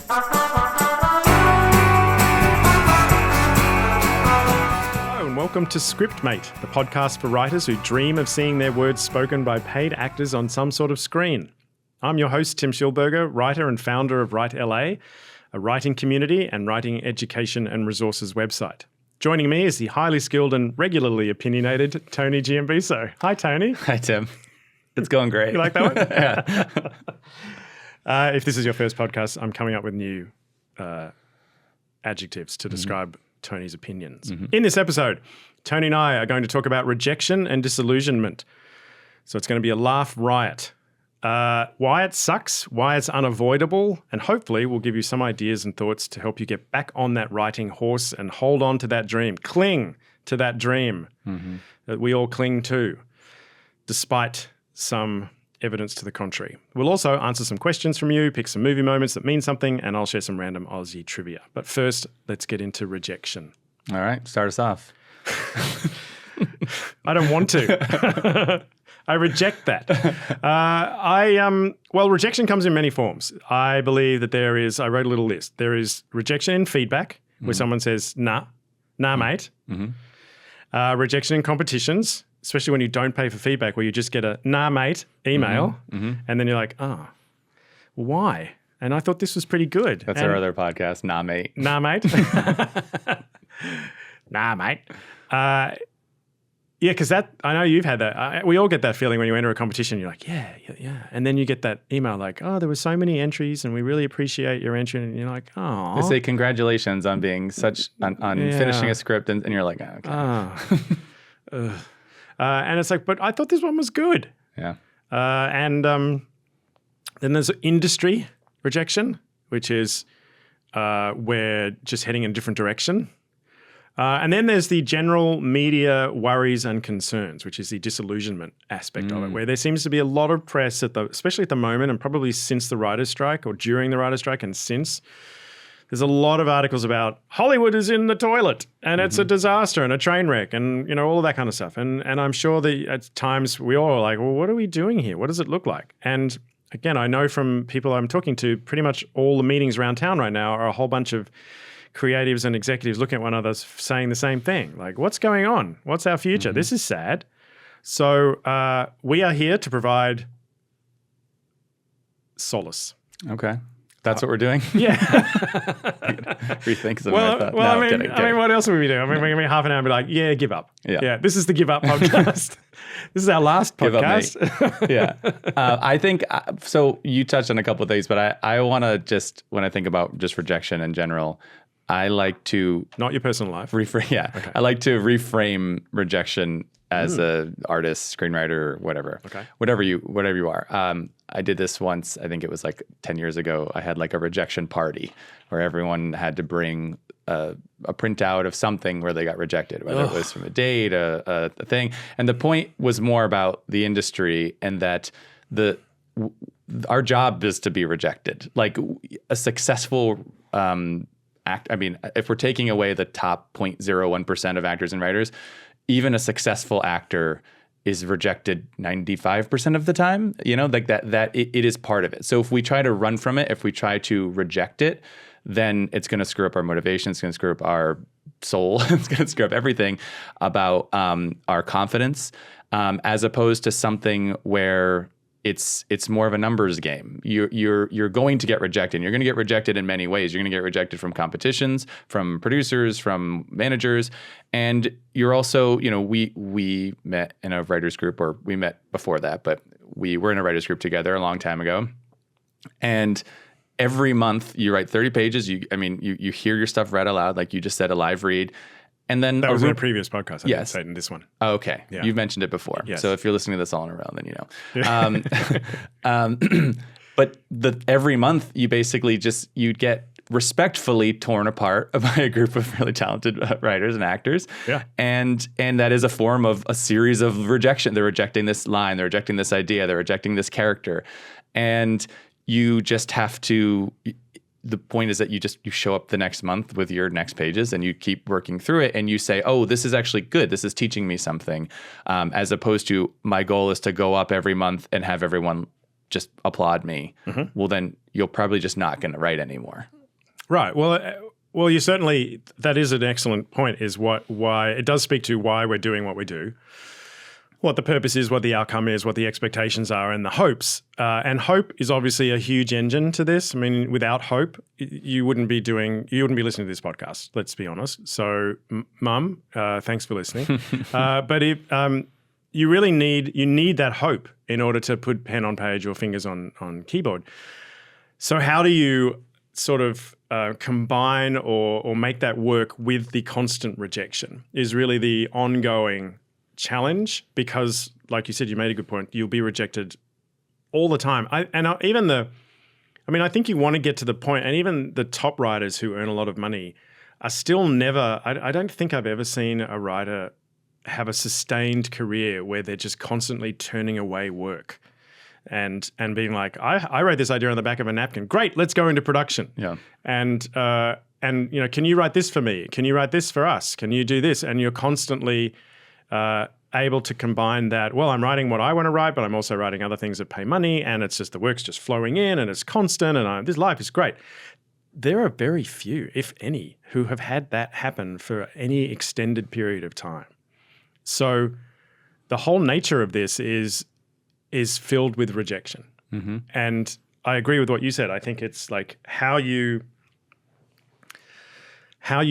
Hello and welcome to Scriptmate, the podcast for writers who dream of seeing their words spoken by paid actors on some sort of screen. I'm your host, Tim Schilberger, writer and founder of Write LA, a writing community and writing education and resources website. Joining me is the highly skilled and regularly opinionated Tony Giambiso. Hi, Tony. Hi, Tim. It's going great. You like that one? Yeah. If this is your first podcast, I'm coming up with new adjectives to describe Tony's opinions. In this episode, Tony and I are going to talk about rejection and disillusionment. So it's going to be a laugh riot. Why it sucks, why it's unavoidable, and hopefully we'll give you some ideas and thoughts to help you get back on that writing horse and hold on to that dream. Cling to that dream that we all cling to, despite some evidence to the contrary. We'll also answer some questions from you, pick some movie moments that mean something, and I'll share some random Aussie trivia. But first, let's get into rejection. All right, start us off. I don't want to. I reject that. Well, rejection comes in many forms. I believe that I wrote a little list. There is rejection in feedback, where someone says, nah, mate. Rejection in competitions, especially when you don't pay for feedback, where you just get a nah, mate email, and then you're like, oh, why? And I thought this was pretty good. That's our other podcast, Nah, Mate. Nah, mate. Nah, mate. Yeah, because I know you've had that. We all get that feeling when you enter a competition. You're like, yeah. And then you get that email like, oh, there were so many entries and we really appreciate your entry. And you're like, oh. They say congratulations on being on finishing a script. And you're like, oh, okay. And it's like, but I thought this one was good. Yeah. And then there's industry rejection, which is we're just heading in a different direction. And then there's the general media worries and concerns, which is the disillusionment aspect of it, where there seems to be a lot of press, especially at the moment and probably since the writer's strike or during the writer's strike and since, there's a lot of articles about Hollywood is in the toilet and it's a disaster and a train wreck and, all of that kind of stuff. And I'm sure that at times we all are like, well, what are we doing here? What does it look like? And again, I know from people I'm talking to, pretty much all the meetings around town right now are a whole bunch of creatives and executives looking at one another saying the same thing. Like, what's going on? What's our future? This is sad. So we are here to provide solace. Okay. That's what we're doing? Yeah. Rethink something well, like that. well, No, I mean, what else would we do? I mean, we're going to be half an hour and be like, yeah, give up. Yeah. This is the Give Up podcast. This is our last Give up, podcast. mate. Yeah. I think, so you touched on a couple of things, but I want to just, when I think about just rejection in general, I like to Not your personal life. Okay. I like to reframe rejection as a artist, screenwriter, whatever. Okay. Whatever you are. I did this once. I think it was like 10 years ago. I had like a rejection party where everyone had to bring a printout of something where they got rejected, whether it was from a date, a thing. And the point was more about the industry and that our job is to be rejected. Like a successful if we're taking away the top 0.01% of actors and writers, even a successful actor is rejected 95% of the time, like that it is part of it. So if we try to run from it, if we try to reject it, then it's going to screw up our motivation. It's going to screw up our soul. It's going to screw up everything about our confidence, as opposed to something where it's more of a numbers game. You're going to get rejected. You're going to get rejected in many ways. You're going to get rejected from competitions, from producers, from managers, and you're also, we met in a writers group, or we met before that, but we were in a writers group together a long time ago, and every month you write 30 pages. You hear your stuff read aloud, like you just said, a live read. And then that was in a previous podcast. I didn't say it in this one. Oh, okay. Yeah. You've mentioned it before. Yes. So if you're listening to this all in a row, then you know. But every month you basically you'd get respectfully torn apart by a group of really talented writers and actors. Yeah. And that is a form of a series of rejection. They're rejecting this line. They're rejecting this idea. They're rejecting this character. And you just have to... The point is that you show up the next month with your next pages and you keep working through it and you say, oh, this is actually good. This is teaching me something, as opposed to my goal is to go up every month and have everyone just applaud me. Well, then you're probably just not going to write anymore. Right. Well, you certainly, that is an excellent point, is why it does speak to why we're doing what we do, what the purpose is, what the outcome is, what the expectations are, and the hopes. And hope is obviously a huge engine to this. I mean, without hope, you wouldn't be listening to this podcast, let's be honest. So, Mum, thanks for listening. But if you really need that hope in order to put pen on page or fingers on keyboard. So how do you sort of combine or make that work with the constant rejection is really the ongoing challenge, because like you said, you made a good point, you'll be rejected all the time. I think you want to get to the point, and even the top writers who earn a lot of money are still never, I don't think I've ever seen a writer have a sustained career where they're just constantly turning away work and being like, I wrote this idea on the back of a napkin. Great, let's go into production. Yeah. And can you write this for me? Can you write this for us? Can you do this? And you're constantly able to combine that. Well, I'm writing what I want to write, but I'm also writing other things that pay money, and it's just the work's just flowing in, and it's constant, and this life is great. There are very few, if any, who have had that happen for any extended period of time. So the whole nature of this is filled with rejection. Mm-hmm. And I agree with what you said. I think it's like how you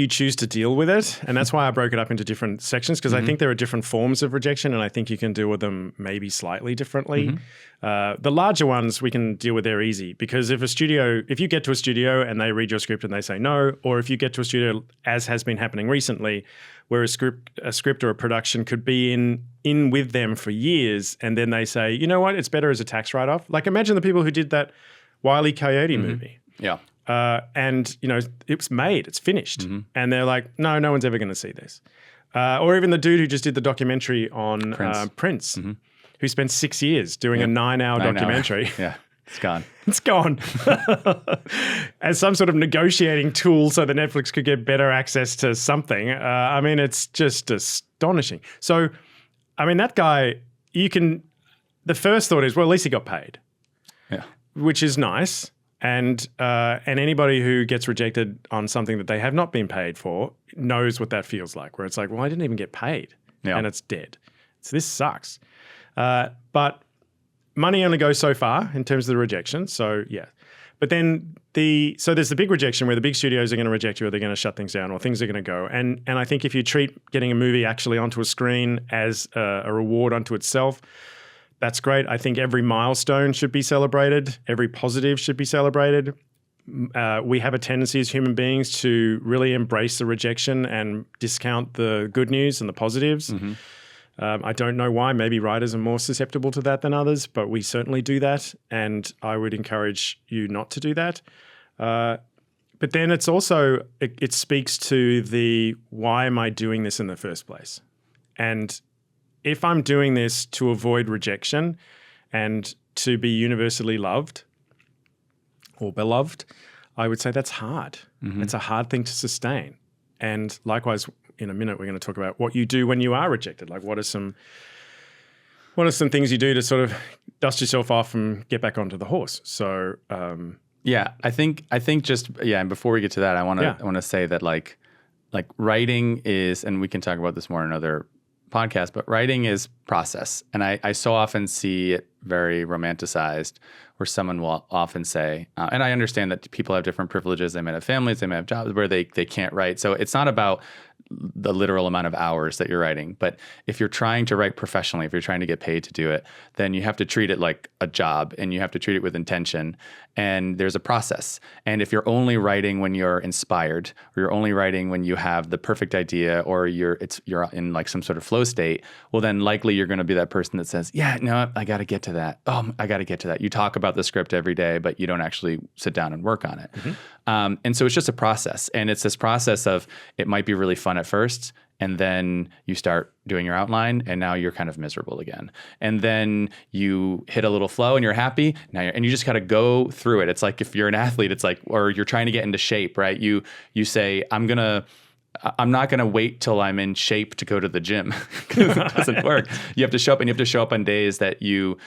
choose to deal with it. And that's why I broke it up into different sections, because I think there are different forms of rejection, and I think you can deal with them maybe slightly differently. The larger ones we can deal with there easy, because if you get to a studio and they read your script and they say no, or if you get to a studio, as has been happening recently, where a script or a production could be in with them for years, and then they say, you know what, it's better as a tax write-off. Like imagine the people who did that Wile E. Coyote movie. Yeah. And it was made, it's finished. And they're like, no one's ever going to see this. Or even the dude who just did the documentary on Prince, who spent 6 years doing a 9-hour documentary. Yeah, it's gone. It's gone. As some sort of negotiating tool so that Netflix could get better access to something. It's just astonishing. So, that guy, the first thought is, well, at least he got paid. Yeah. Which is nice. And anybody who gets rejected on something that they have not been paid for knows what that feels like, where it's like, well, I didn't even get paid, and it's dead. So this sucks. But money only goes so far in terms of the rejection. So yeah. But then there's the big rejection where the big studios are going to reject you, or they're going to shut things down, or things are going to go. And I think if you treat getting a movie actually onto a screen as a reward unto itself, that's great. I think every milestone should be celebrated. Every positive should be celebrated. We have a tendency as human beings to really embrace the rejection and discount the good news and the positives. I don't know why. Maybe writers are more susceptible to that than others, but we certainly do that. And I would encourage you not to do that. But then it's also, it speaks to the, why am I doing this in the first place? And if I'm doing this to avoid rejection and to be universally loved or beloved, I would say that's hard. It's a hard thing to sustain. And likewise, in a minute, we're going to talk about what you do when you are rejected. Like what are some things you do to sort of dust yourself off and get back onto the horse? So I think and before we get to that, I want to say that like writing is, and we can talk about this more in another podcast, but writing is process. And I so often see it very romanticized, where someone will often say, and I understand that people have different privileges. They might have families, they might have jobs where they can't write. So it's not about the literal amount of hours that you're writing. But if you're trying to write professionally, if you're trying to get paid to do it, then you have to treat it like a job, and you have to treat it with intention. And there's a process. And if you're only writing when you're inspired, or you're only writing when you have the perfect idea, or you're in like some sort of flow state, well, then likely you're going to be that person that says, yeah, no, I got to get to that. Oh, I got to get to that. You talk about the script every day, but you don't actually sit down and work on it. And so it's just a process. And it's this process of, it might be really fun at first, and then you start doing your outline, and now you're kind of miserable again. And then you hit a little flow and you're happy. And you just got to go through it. It's like if you're an athlete, it's like, or you're trying to get into shape, right? You say, I'm going to I'm not going to wait till I'm in shape to go to the gym because it doesn't work. You have to show up, and you have to show up on days that you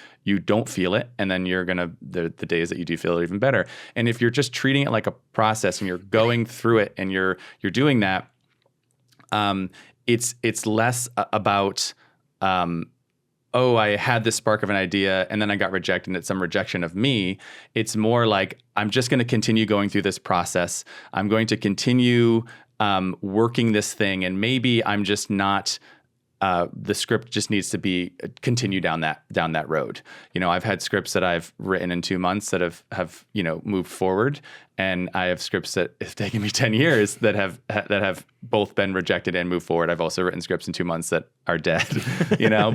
don't feel it, and then you're going to the days that you do feel it even better. And if you're just treating it like a process and you're going through it and you're doing that, it's less about oh, I had this spark of an idea and then I got rejected and it's some rejection of me. It's more like I'm just going to continue going through this process. I'm going to continue working this thing, and maybe I'm just not. The script just needs to be continue down that road. You know, I've had scripts that I've written in 2 months that have moved forward, and I have scripts that have taken me 10 years that have both been rejected and moved forward. I've also written scripts in 2 months that are dead.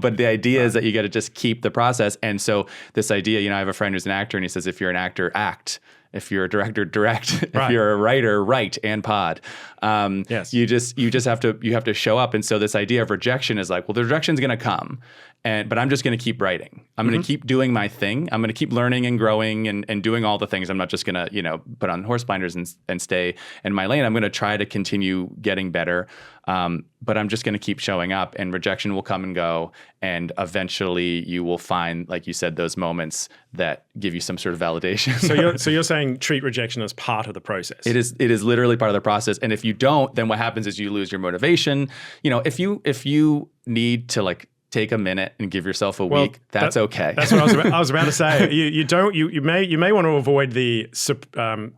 But the idea is that you got to just keep the process. And so this idea, I have a friend who's an actor, and he says, if you're an actor, act. If you're a director, direct. If you're a writer, write and pod. Yes. You just have to show up. And so this idea of rejection is like, well, the rejection's going to come, but I'm just going to keep writing. I'm going to keep doing my thing. I'm going to keep learning and growing and doing all the things. I'm not just going to put on horse blinders and stay in my lane. I'm going to try to continue getting better. But I'm just going to keep showing up, and rejection will come and go. And eventually you will find, like you said, those moments that give you some sort of validation. So you're saying treat rejection as part of the process. It is literally part of the process. And if you don't, then what happens is you lose your motivation. If you need to take a minute and give yourself a week, that's okay. That's what I was about to say. You may want to avoid the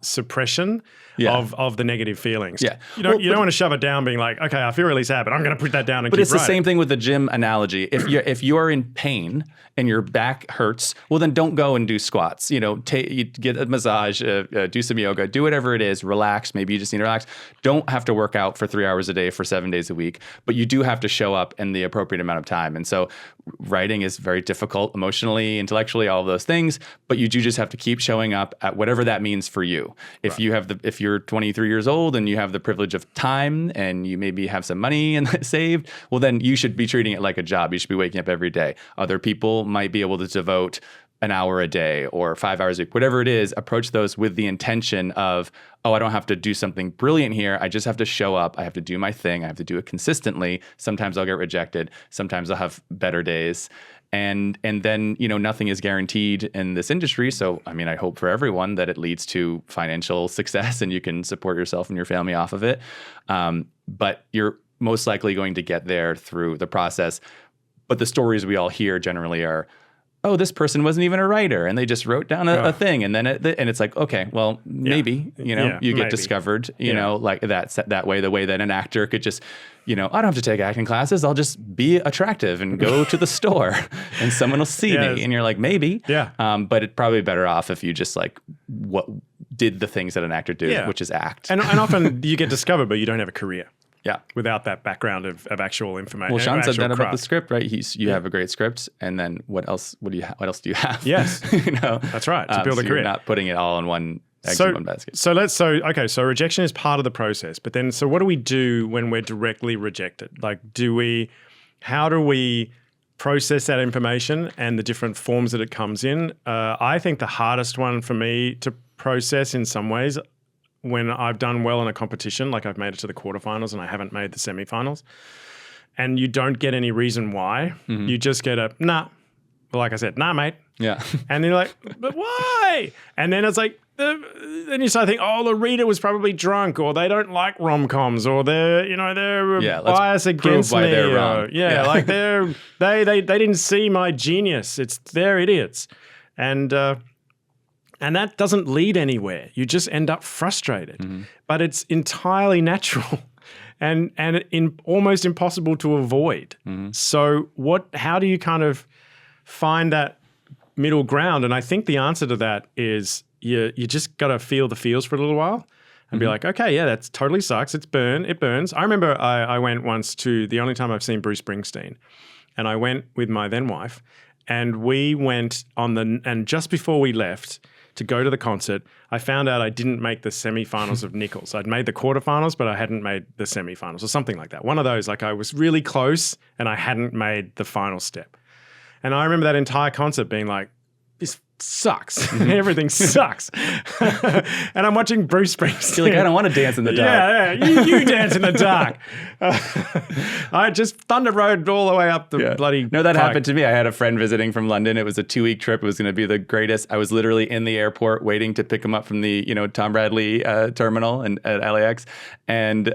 suppression of the negative feelings. Yeah. You don't want to shove it down being like, okay, I feel really sad, but I'm going to put that down and keep writing. But it's the same thing with the gym analogy. If you're in pain and your back hurts, well, then don't go and do squats. You get a massage, do some yoga, do whatever it is, relax. Maybe you just need to relax. Don't have to work out for 3 hours a day for 7 days a week, but you do have to show up in the appropriate amount of time. And so writing is very difficult emotionally, intellectually, all of those things, but you do just have to keep showing up at whatever that means for you. If you're 23 years old and you have the privilege of time and you maybe have some money and saved, well, then you should be treating it like a job. You should be waking up every day. Other people might be able to devote an hour a day or 5 hours a week, whatever it is. Approach those with the intention of, oh, I don't have to do something brilliant here. I just have to show up. I have to do my thing. I have to do it consistently. Sometimes I'll get rejected. Sometimes I'll have better days. And then, nothing is guaranteed in this industry. So, I hope for everyone that it leads to financial success and you can support yourself and your family off of it. But you're most likely going to get there through the process. But the stories we all hear generally are, oh, this person wasn't even a writer and they just wrote down a thing. And then it's like, okay, well, maybe, you get discovered, like that way, the way that an actor could just, I don't have to take acting classes. I'll just be attractive and go to the store and someone will see me. And you're like, maybe. Yeah. But it's probably better off if you just did the things that an actor did, which is act. And often you get discovered, but you don't have a career. Yeah. Without that background of actual information. Well, Sean said that about the script, right? You have a great script, and then what else do you have? Yes. That's right. To build a career. You're not putting it all in one eggs in one basket. So rejection is part of the process, but then what do we do when we're directly rejected? How do we process that information and the different forms that it comes in? I think the hardest one for me to process in some ways, when I've done well in a competition, like I've made it to the quarterfinals and I haven't made the semifinals, and you don't get any reason why, you just get a, nah. Well, like I said, nah, mate. Yeah. And you're like, but why? And then it's like, then you start thinking, oh, the reader was probably drunk, or they don't like rom-coms, or they're biased against me. They're wrong. Like they didn't see my genius. They're idiots. And that doesn't lead anywhere. You just end up frustrated. But it's entirely natural and almost impossible to avoid. So how do you kind of find that middle ground? And I think the answer to that is you just got to feel the feels for a little while and be like, okay, yeah, that totally sucks. It burns. I remember I went once to the only time I've seen Bruce Springsteen, and I went with my then wife, and we went and just before we left to go to the concert, I found out I didn't make the semifinals of Nichols. I'd made the quarterfinals, but I hadn't made the semifinals or something like that. One of those, I was really close and I hadn't made the final step. And I remember that entire concert being like, this sucks. Everything sucks. And I'm watching Bruce Springsteen. You're like, I don't want to dance in the dark. Yeah, you dance in the dark. I just thunder rode all the way up the bloody No, that pike. happened to me. I had a friend visiting from London. It was a 2-week trip. It was going to be the greatest. I was literally in the airport waiting to pick him up from the, Tom Bradley terminal at LAX. And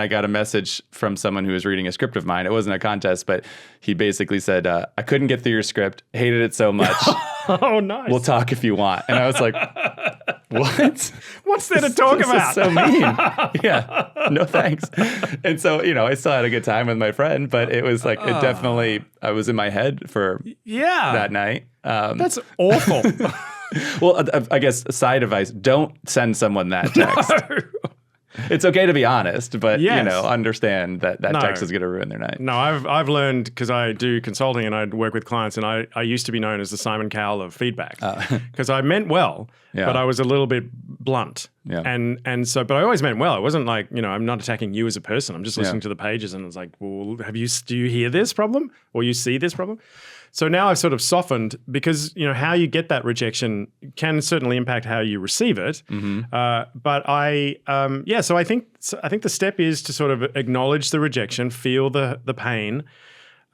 I got a message from someone who was reading a script of mine. It wasn't a contest, but he basically said, I couldn't get through your script, hated it so much. Oh, nice. We'll talk if you want. And I was like, what? What's there to talk This about? is so mean. Yeah, no thanks. And so, I still had a good time with my friend, but it was like, it definitely, I was in my head for that night. That's awful. Well, I guess side advice, don't send someone that text. No. It's okay to be honest, but Yes. understand that No. text is going to ruin their night. No, I've learned, because I do consulting and I work with clients, and I used to be known as the Simon Cowell of feedback, because I meant well, but I was a little bit blunt. Yeah. And so, but I always meant well. It wasn't like, I'm not attacking you as a person. I'm just listening to the pages, and it's like, well, do you hear this problem, or you see this problem? So now I've sort of softened, because how you get that rejection can certainly impact how you receive it. Mm-hmm. But so I think the step is to sort of acknowledge the rejection, feel the pain,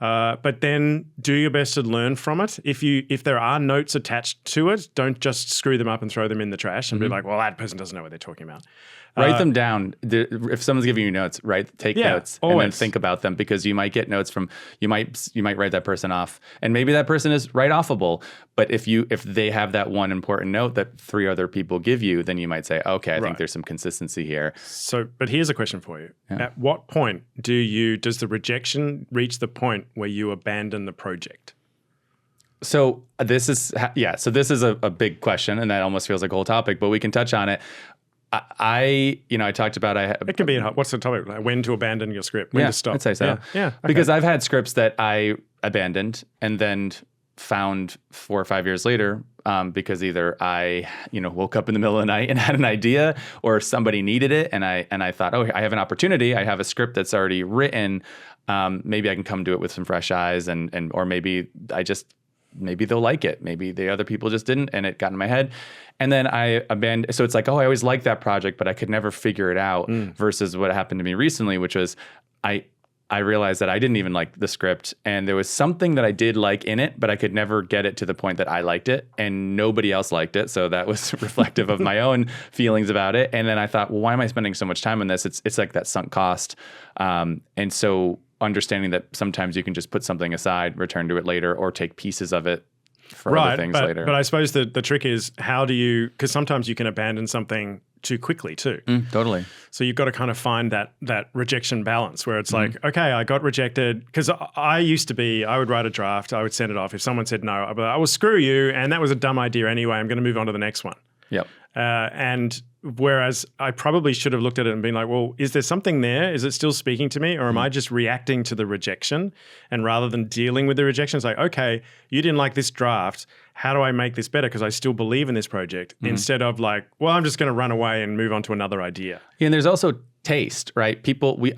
but then do your best to learn from it. If there are notes attached to it, don't just screw them up and throw them in the trash and be like, well, that person doesn't know what they're talking about. Write them down. If someone's giving you notes, take notes and then think about them, because you might get notes from you might write that person off, and maybe that person is write offable. But if they have that one important note that 3 other people give you, then you might say, okay, I think there's some consistency here. So, but here's a question for you: Yeah. At what point does the rejection reach the point where you abandon the project? So this is a big question, and that almost feels like a whole topic, but we can touch on it. I talked about It can be what's the topic? Like when to abandon your script, when to stop. I'd say so. Yeah. Okay. Because I've had scripts that I abandoned and then found 4 or 5 years later, because either I woke up in the middle of the night and had an idea, or somebody needed it, and I thought, oh, I have an opportunity. I have a script that's already written. Maybe I can come to it with some fresh eyes, or maybe maybe they'll like it. Maybe the other people just didn't, and it got in my head. And then I abandoned. So it's like, oh, I always liked that project, but I could never figure it out. Versus what happened to me recently, which was I realized that I didn't even like the script, and there was something that I did like in it, but I could never get it to the point that I liked it, and nobody else liked it. So that was reflective of my own feelings about it. And then I thought, well, why am I spending so much time on this? It's like that sunk cost. And so understanding that sometimes you can just put something aside, return to it later, or take pieces of it for other things later. But I suppose the trick is, how do you, because sometimes you can abandon something too quickly too. Totally. So you've got to kind of find that rejection balance where it's like, okay, I got rejected, because I would write a draft, I would send it off. If someone said no, I'd be like, I will screw you, and that was a dumb idea anyway, I'm going to move on to the next one. Yep. And whereas I probably should have looked at it and been like, well, is there something there? Is it still speaking to me? Or am I just reacting to the rejection? And rather than dealing with the rejection, it's like, okay, you didn't like this draft. How do I make this better? Because I still believe in this project. Instead of like, well, I'm just going to run away and move on to another idea. Yeah, and there's also taste, right?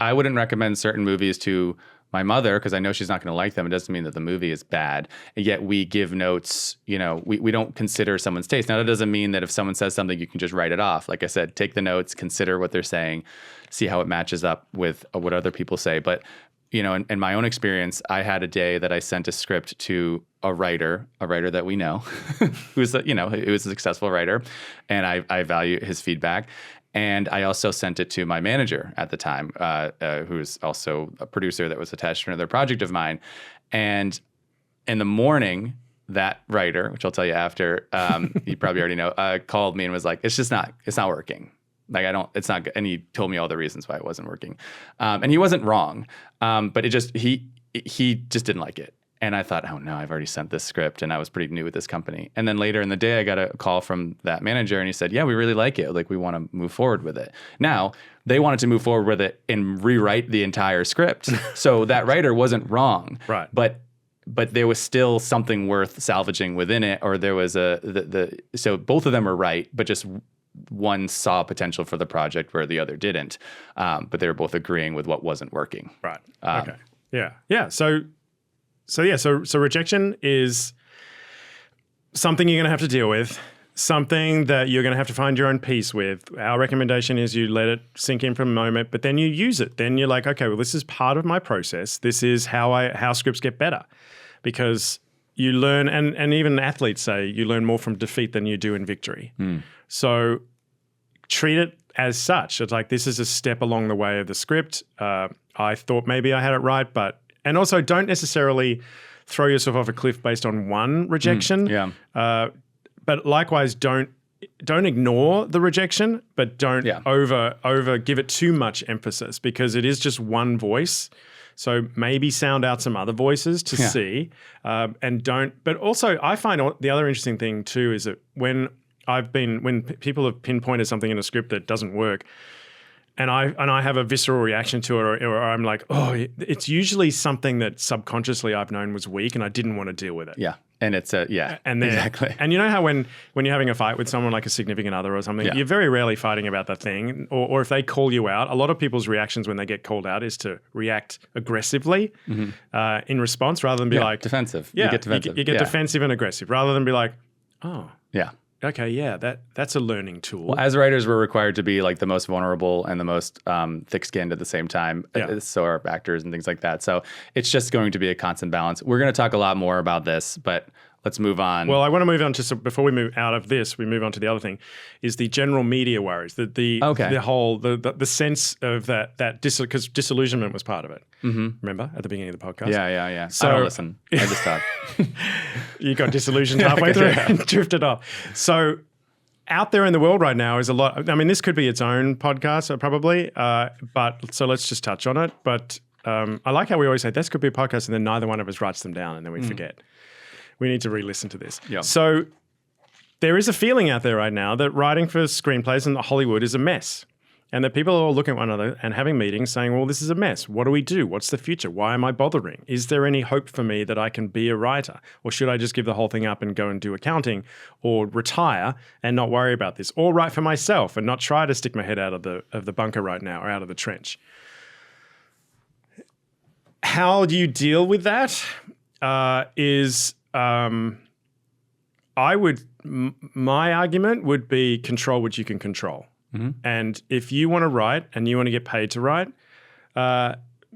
I wouldn't recommend certain movies to my mother, because I know she's not going to like them. It doesn't mean that the movie is bad. And yet we give notes, we don't consider someone's taste. Now, that doesn't mean that if someone says something, you can just write it off. Like I said, take the notes, consider what they're saying, see how it matches up with what other people say. But, in my own experience, I had a day that I sent a script to a writer that we know, who's who was a successful writer, and I value his feedback. And I also sent it to my manager at the time, who's also a producer that was attached to another project of mine. And in the morning, that writer, which I'll tell you after, you probably already know, called me and was like, it's not working. Like, it's not good. And he told me all the reasons why it wasn't working. And he wasn't wrong. But he just didn't like it. And I thought, oh no, I've already sent this script, and I was pretty new with this company. And then later in the day, I got a call from that manager, and he said, yeah, we really like it. Like, we want to move forward with it. Now, they wanted to move forward with it and rewrite the entire script. So that writer wasn't wrong. Right. But there was still something worth salvaging within it, or there was so both of them were right, but just one saw potential for the project where the other didn't. But they were both agreeing with what wasn't working. Right. Okay. Yeah. Yeah. So rejection is something you're going to have to deal with, something that you're going to have to find your own peace with. Our recommendation is you let it sink in for a moment, but then you use it. Then you're like, okay, well, this is part of my process. This is how scripts get better, because you learn, and even athletes say you learn more from defeat than you do in victory. So treat it as such. It's like, this is a step along the way of the script. I thought maybe I had it right, and also don't necessarily throw yourself off a cliff based on one rejection. But likewise, don't ignore the rejection, but don't over give it too much emphasis, because it is just one voice. So maybe sound out some other voices to see, and don't. But also, I find the other interesting thing too is that when people have pinpointed something in a script that doesn't work, and I have a visceral reaction to it, or I'm like, oh, it's usually something that subconsciously I've known was weak, and I didn't want to deal with it. Yeah. And it's exactly. And you know how when you're having a fight with someone like a significant other or something, you're very rarely fighting about that thing. Or if they call you out, a lot of people's reactions when they get called out is to react aggressively in response, rather than be like defensive. Yeah, you get defensive. You get defensive and aggressive, rather than be like, oh, yeah. Okay, yeah, that's a learning tool. Well, as writers, we're required to be like the most vulnerable and the most thick-skinned at the same time. So are actors and things like that. So it's just going to be a constant balance. We're going to talk a lot more about this, but let's move on. Well, I want to move on to, before we move out of this, we move on to the other thing, is the general media worries. The whole the sense of that because disillusionment was part of it. Remember at the beginning of the podcast? Yeah. So I don't listen. I just stop. You got disillusioned halfway through and drifted off. So out there in the world right now is a lot. I mean, this could be its own podcast probably, but so let's just touch on it. But I like how we always say this could be a podcast, and then neither one of us writes them down, and then we forget. We need to re-listen to this. Yeah. So there is a feeling out there right now that writing for screenplays in Hollywood is a mess, and that people are all looking at one another and having meetings saying, well, this is a mess. What do we do? What's the future? Why am I bothering? Is there any hope for me that I can be a writer? Or should I just give the whole thing up and go and do accounting, or retire and not worry about this, or write for myself and not try to stick my head out of the bunker right now, or out of the trench? How do you deal with that? My argument would be control what you can control. And if you want to write and you want to get paid to write,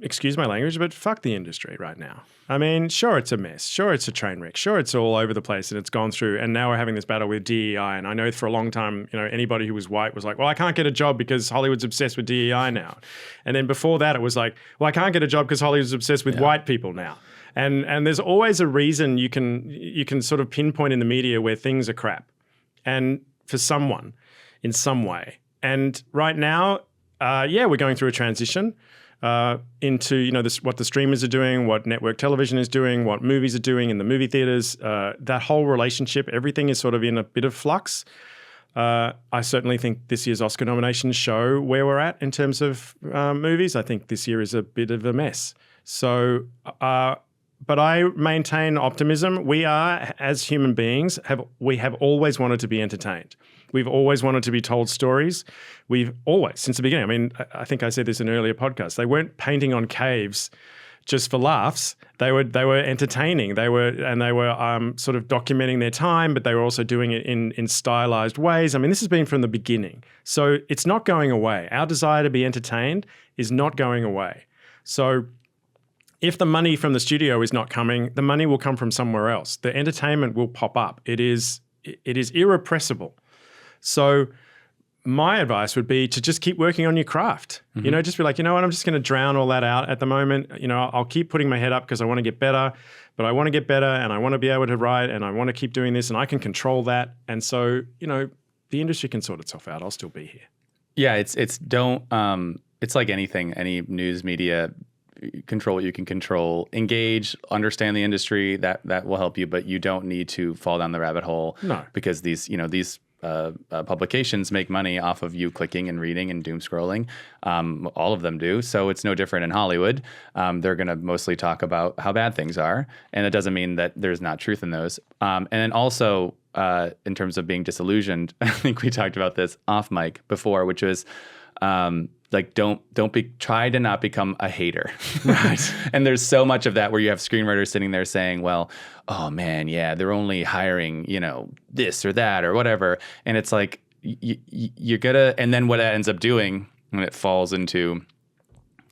excuse my language, but fuck the industry right now. I mean, sure, it's a mess. Sure, it's a train wreck. Sure, it's all over the place and it's gone through. And now we're having this battle with DEI. And I know for a long time, anybody who was white was like, well, I can't get a job because Hollywood's obsessed with DEI now. And then before that, it was like, well, I can't get a job because Hollywood's obsessed with white people now. And there's always a reason you can sort of pinpoint in the media where things are crap, and for someone in some way. And right now, we're going through a transition into what the streamers are doing, what network television is doing, what movies are doing in the movie theaters. That whole relationship, everything is sort of in a bit of flux. I certainly think this year's Oscar nominations show where we're at in terms of movies. I think this year is a bit of a mess. So. But I maintain optimism. We are, as human beings, we have always wanted to be entertained. We've always wanted to be told stories. We've always, since the beginning. I mean, I think I said this in earlier podcasts. They weren't painting on caves just for laughs. They were entertaining. They were sort of documenting their time, but they were also doing it in stylized ways. I mean, this has been from the beginning. So it's not going away. Our desire to be entertained is not going away. So if the money from the studio is not coming, the money will come from somewhere else. The entertainment will pop up. It is irrepressible. So my advice would be to just keep working on your craft. Just be like, you know what, I'm just going to drown all that out at the moment. I'll keep putting my head up because I want to get better, but I want to get better and I want to be able to write and I want to keep doing this and I can control that. And so, the industry can sort itself out. I'll still be here. Yeah, it's like anything, any news media. Control what you can control, engage, understand the industry, that will help you, but you don't need to fall down the rabbit hole. No. Because these publications make money off of you clicking and reading and doom scrolling. All of them do. So it's no different in Hollywood. They're going to mostly talk about how bad things are. And it doesn't mean that there's not truth in those. And then also in terms of being disillusioned, I think we talked about this off mic before, which was Like don't try to not become a hater. Right. And there's so much of that where you have screenwriters sitting there saying, well, oh man, yeah, they're only hiring, this or that or whatever. And it's like, you're gonna, and then what that ends up doing when it falls into,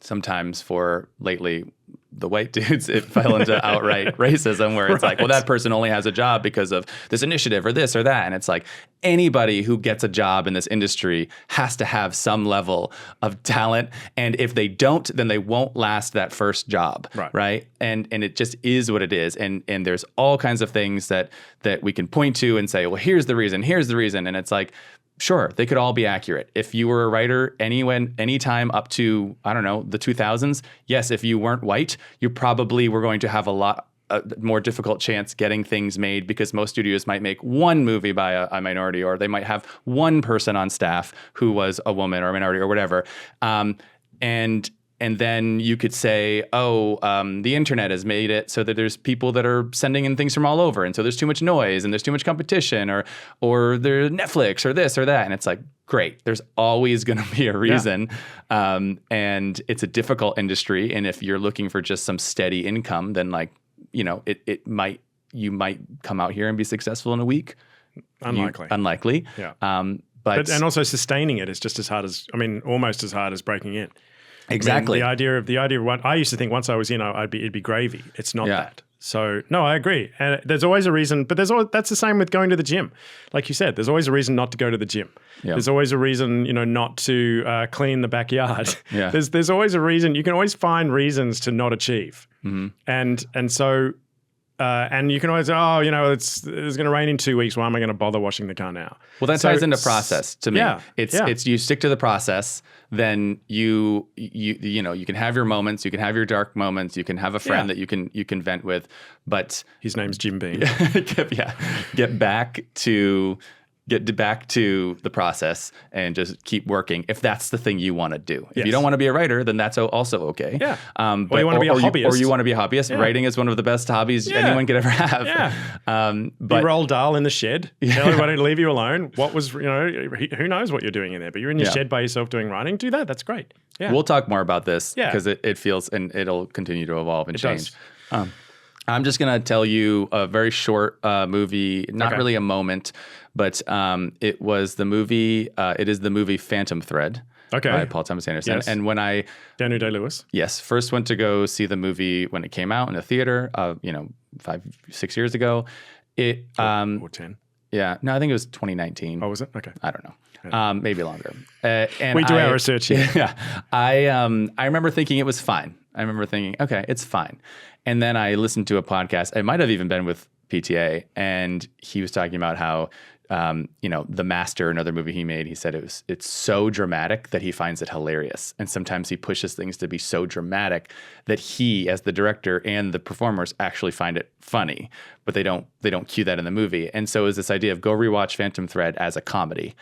sometimes for lately, the white dudes, it fell into outright racism where it's like, well, that person only has a job because of this initiative or this or that. And it's like, anybody who gets a job in this industry has to have some level of talent. And if they don't, then they won't last that first job. Right. And it just is what it is. And there's all kinds of things that we can point to and say, well, here's the reason. And it's like, sure, they could all be accurate. If you were a writer anytime up to, I don't know, the 2000s, yes, if you weren't white, you probably were going to have a more difficult chance getting things made because most studios might make one movie by a minority, or they might have one person on staff who was a woman or a minority or whatever. And then you could say, the internet has made it so that there's people that are sending in things from all over. And so there's too much noise and there's too much competition or there's Netflix or this or that. And it's like, great, there's always going to be a reason. Yeah. And it's a difficult industry. And if you're looking for just some steady income, then you might come out here and be successful in a week. Unlikely. Yeah. But also sustaining it is just as hard almost as hard as breaking in. Exactly. The idea of what I used to think once I was in, it'd be gravy. It's not that. So no, I agree. And there's always a reason, but that's the same with going to the gym. Like you said, there's always a reason not to go to the gym. Yeah. There's always a reason, not to clean the backyard. Yeah. There's always a reason. You can always find reasons to not achieve. Mm-hmm. And so and you can always, it's going to rain in 2 weeks. Why am I going to bother washing the car now? Well, that ties into process to me. Yeah, it's you stick to the process, then you can have your moments, you can have your dark moments, you can have a friend that you can vent with, but his name's Jim Beam. Get back to the process and just keep working if that's the thing you want to do. If you don't want to be a writer, then that's also okay. Yeah. Or you want to be a hobbyist. Or you want to be a hobbyist. Yeah. Writing is one of the best hobbies anyone could ever have. Yeah. But you roll Dahl in the shed. Tell everybody to leave you alone. What was, who knows what you're doing in there, but you're in your shed by yourself doing writing. Do that. That's great. Yeah. We'll talk more about this because it feels, and it'll continue to evolve and change. I'm just going to tell you a very short movie, not really a moment, but it was the movie, it is the movie Phantom Thread by Paul Thomas Anderson. Yes. And when I... Daniel Day-Lewis. Yes. First went to go see the movie when it came out in a theater, 5-6 years ago. Or 10. Yeah. No, I think it was 2019. Oh, was it? Okay. I don't know. Yeah. Maybe longer. And we do our research here. Yeah. I remember thinking it was fine. I remember thinking, okay, it's fine. And then I listened to a podcast. It might have even been with PTA, and he was talking about how, The Master, another movie he made, he said it's so dramatic that he finds it hilarious. And sometimes he pushes things to be so dramatic that he, as the director and the performers, actually find it funny, but they don't cue that in the movie. And so it was this idea of go rewatch Phantom Thread as a comedy.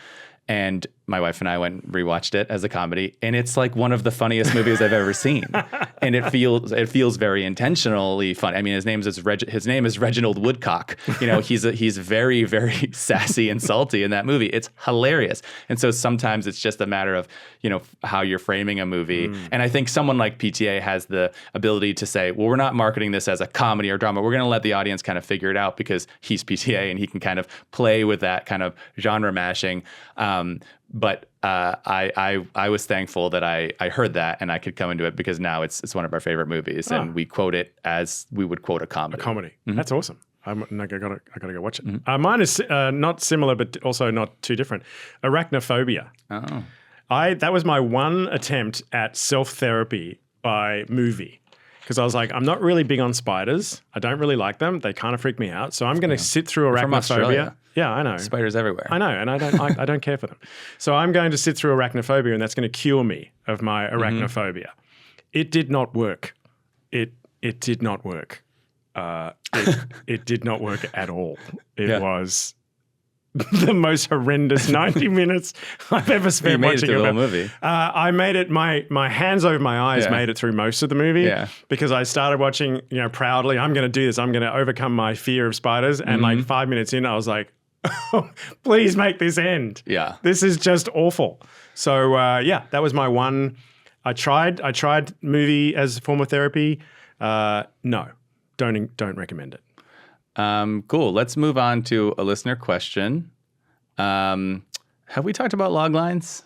And my wife and I went and rewatched it as a comedy, and it's like one of the funniest movies I've ever seen. And it feels very intentionally funny. I mean, his name is Reginald Woodcock. He's very, very sassy and salty in that movie. It's hilarious. And so sometimes it's just a matter of how you're framing a movie. And I think someone like PTA has the ability to say, well, we're not marketing this as a comedy or drama. We're going to let the audience kind of figure it out because he's PTA and he can kind of play with that kind of genre mashing. But I was thankful that I heard that and I could come into it because now it's one of our favorite movies and we quote it as we would quote a comedy. A comedy. Mm-hmm. That's awesome. I gotta go watch it. Mm-hmm. Mine is not similar, but also not too different. Arachnophobia. Oh. That was my one attempt at self-therapy by movie. Because I was like, I'm not really big on spiders. I don't really like them. They kind of freak me out. So I'm going to sit through arachnophobia. Yeah, I know. Spiders everywhere. I know, and I don't care for them. So I'm going to sit through arachnophobia, and that's going to cure me of my arachnophobia. It did not work. It did not work. It did not work at all. It was the most horrendous 90 minutes I've ever spent watching a movie. I made it. My hands over my eyes made it through most of the movie because I started watching. Proudly, I'm going to do this. I'm going to overcome my fear of spiders. And like 5 minutes in, I was like, please make this end. Yeah. This is just awful. So that was my one. I tried movie as a form of therapy. No, don't recommend it. Cool. Let's move on to a listener question. Have we talked about log lines?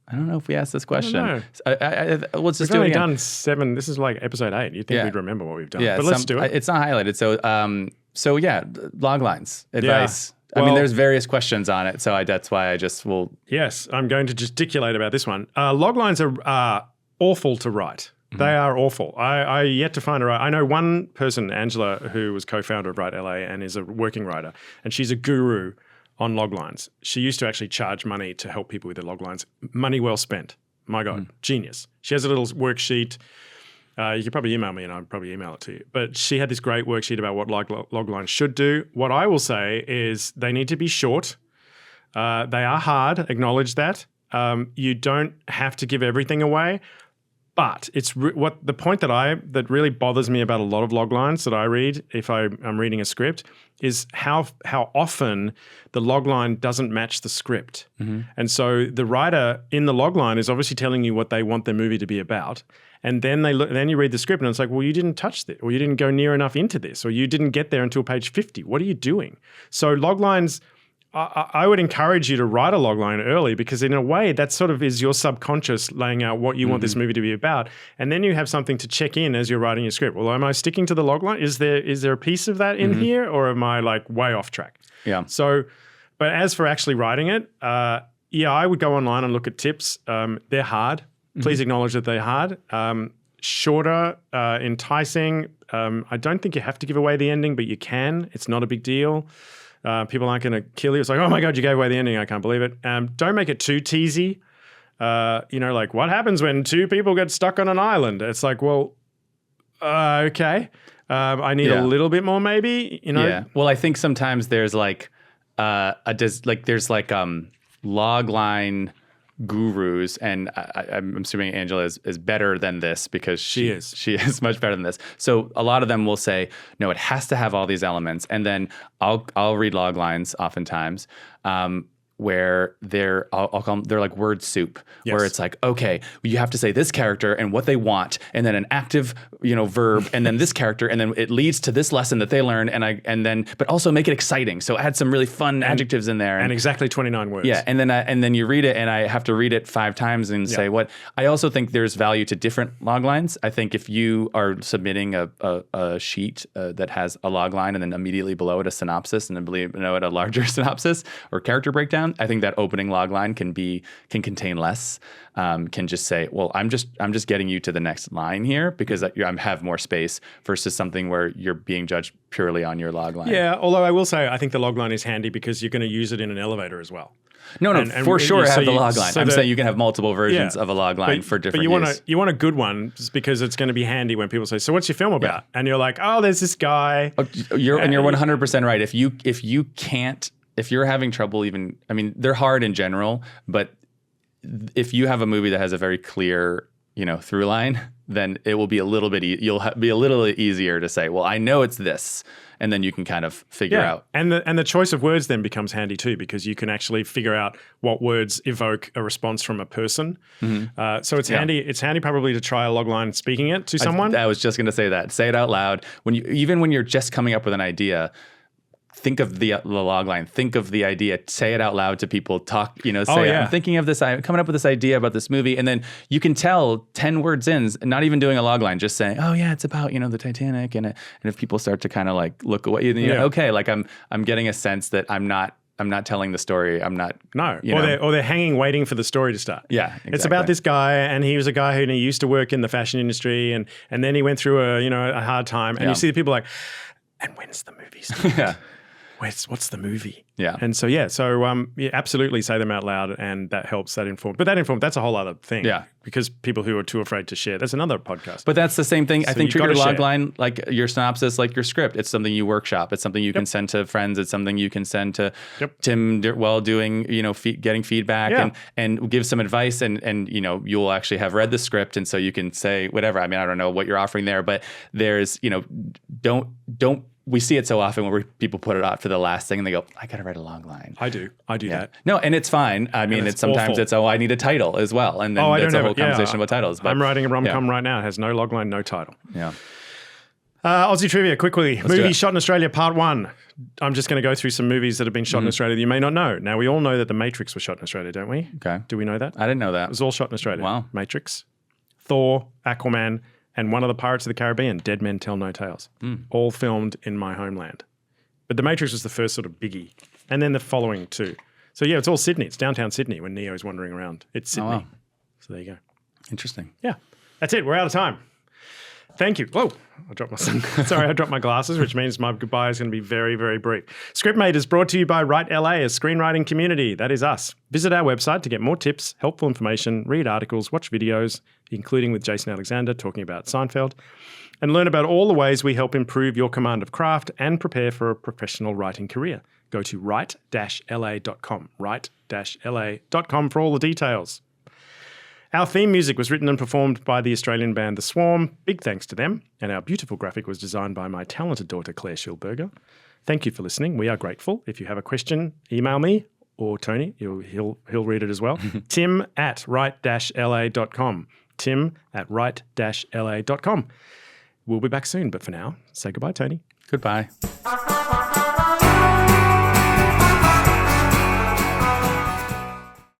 I don't know if we asked this question. Let's just We've do it only again. done 7. This is like episode 8. You'd think we'd remember what we've done. Yeah, but let's do it. It's not highlighted. So yeah, log lines, advice. Well, I mean, there's various questions on it, so that's why I just will. Yes, I'm going to gesticulate about this one. Log lines are awful to write. They are awful. I yet to find a writer. I know one person, Angela, who was co-founder of Write LA and is a working writer, and she's a guru on log lines. She used to actually charge money to help people with their log lines. Money well spent. My God, genius. She has a little worksheet. You could probably email me and I'd probably email it to you. But she had this great worksheet about what log lines should do. What I will say is they need to be short. They are hard. Acknowledge that. You don't have to give everything away. But it's what the point that really bothers me about a lot of log lines that I read if I'm reading a script is how often the log line doesn't match the script. And so the writer in the log line is obviously telling you what they want their movie to be about. And then then you read the script and it's like, well, you didn't touch this, or you didn't go near enough into this, or you didn't get there until page 50. What are you doing? So log lines, I would encourage you to write a log line early, because in a way that sort of is your subconscious laying out what you want this movie to be about. And then you have something to check in as you're writing your script. Well, am I sticking to the log line? Is there a piece of that in here, or am I like way off track? Yeah. So, but as for actually writing it, I would go online and look at tips. They're hard. Please acknowledge that they're hard. Shorter, enticing. I don't think you have to give away the ending, but you can. It's not a big deal. People aren't going to kill you. It's like, oh my God, you gave away the ending. I can't believe it. Don't make it too teasy. Like what happens when 2 people get stuck on an island? It's like, well, okay. I need a little bit more maybe, Yeah. Well, I think sometimes there's like log line gurus, and I'm assuming Angela is better than this because she is much better than this. So a lot of them will say, no, it has to have all these elements, and then I'll read log lines oftentimes where they're like word soup, where it's like, okay, you have to say this character and what they want, and then an active verb, and then this character, and then it leads to this lesson that they learn, but also make it exciting. So add some really fun adjectives in there, and exactly 29 words. Yeah, and then you read it, and I have to read it 5 times and say what. I also think there's value to different log lines. I think if you are submitting a sheet that has a log line and then immediately below it a synopsis, and then below it a larger synopsis or character breakdown, I think that opening log line can contain less. Can just say, well, I'm just getting you to the next line here because I have more space, versus something where you're being judged purely on your log line. Yeah, although I will say I think the log line is handy because you're going to use it in an elevator as well. No, for sure have the log line. I'm saying you can have multiple versions of a log line for different use. But you want a good one just because it's going to be handy when people say, so what's your film about? And you're like, oh, there's this guy. You're 100% right. If you're having trouble they're hard in general, but if you have a movie that has a very clear, through line, then it will be a little bit, you'll be a little easier to say, well, I know it's this. And then you can kind of figure out. And the choice of words then becomes handy too, because you can actually figure out what words evoke a response from a person. So it's handy. It's handy probably to try a log line speaking it to someone. I was just going to say that. Say it out loud. Even when you're just coming up with an idea, think of the log line. Think of the idea. Say it out loud to people. Talk. I'm thinking of this. I'm coming up with this idea about this movie, and then you can tell 10 words in, not even doing a log line, just saying, "Oh yeah, it's about the Titanic." And if people start to kind of like look away, then okay, like I'm getting a sense that I'm not telling the story. I'm not. No. Or they're hanging, waiting for the story to start. Yeah, exactly. It's about this guy, and he was a guy who used to work in the fashion industry, and then he went through a hard time, and you see the people like, and when's the movie start? Yeah. What's the movie? Yeah. And so, absolutely say them out loud, and that helps, that informs. But that's a whole other thing. Yeah. Because people who are too afraid to share, that's another podcast. But that's the same thing. So I think treat your log line like your synopsis, like your script. It's something you workshop. It's something you can send to friends. It's something you can send to Tim while doing, getting feedback and give some advice. And you'll actually have read the script. And so you can say whatever. I mean, I don't know what you're offering there, but there's, don't we see it so often where people put it off to the last thing and they go, I got to write a long line. I do that. No, and it's fine. I mean, it's sometimes awful. it's, I need a title as well. And then I that's don't a whole have it. Yeah. conversation about titles. But I'm writing a rom-com right now. It has no logline, no title. Yeah. Aussie trivia, quickly. do Movies it. shot in Australia, part 1. I'm just going to go through some movies that have been shot in Australia that you may not know. Now, we all know that The Matrix was shot in Australia, don't we? Okay. Do we know that? I didn't know that. It was all shot in Australia. Wow. Matrix, Thor, Aquaman, and one of the Pirates of the Caribbean, Dead Men Tell No Tales. All filmed in my homeland. But The Matrix was the first sort of biggie. And then the following two. So yeah, it's all Sydney. It's downtown Sydney when Neo's wandering around. It's Sydney. wow. So there you go. Interesting. Yeah. That's it. We're out of time. Thank you. Whoa, I dropped my glasses, which means my goodbye is going to be very, very brief. Scriptmate is brought to you by Write LA, a screenwriting community. That is us. Visit our website to get more tips, helpful information, read articles, watch videos, including with Jason Alexander talking about Seinfeld, and learn about all the ways we help improve your command of craft and prepare for a professional writing career. Go to write-la.com, write-la.com for all the details. Our theme music was written and performed by the Australian band The Swarm. Big thanks to them. And our beautiful graphic was designed by my talented daughter, Claire Schilberger. Thank you for listening. We are grateful. If you have a question, email me or Tony. He'll read it as well. tim@write-la.com. tim@write-la.com. We'll be back soon. But for now, say goodbye, Tony. Goodbye.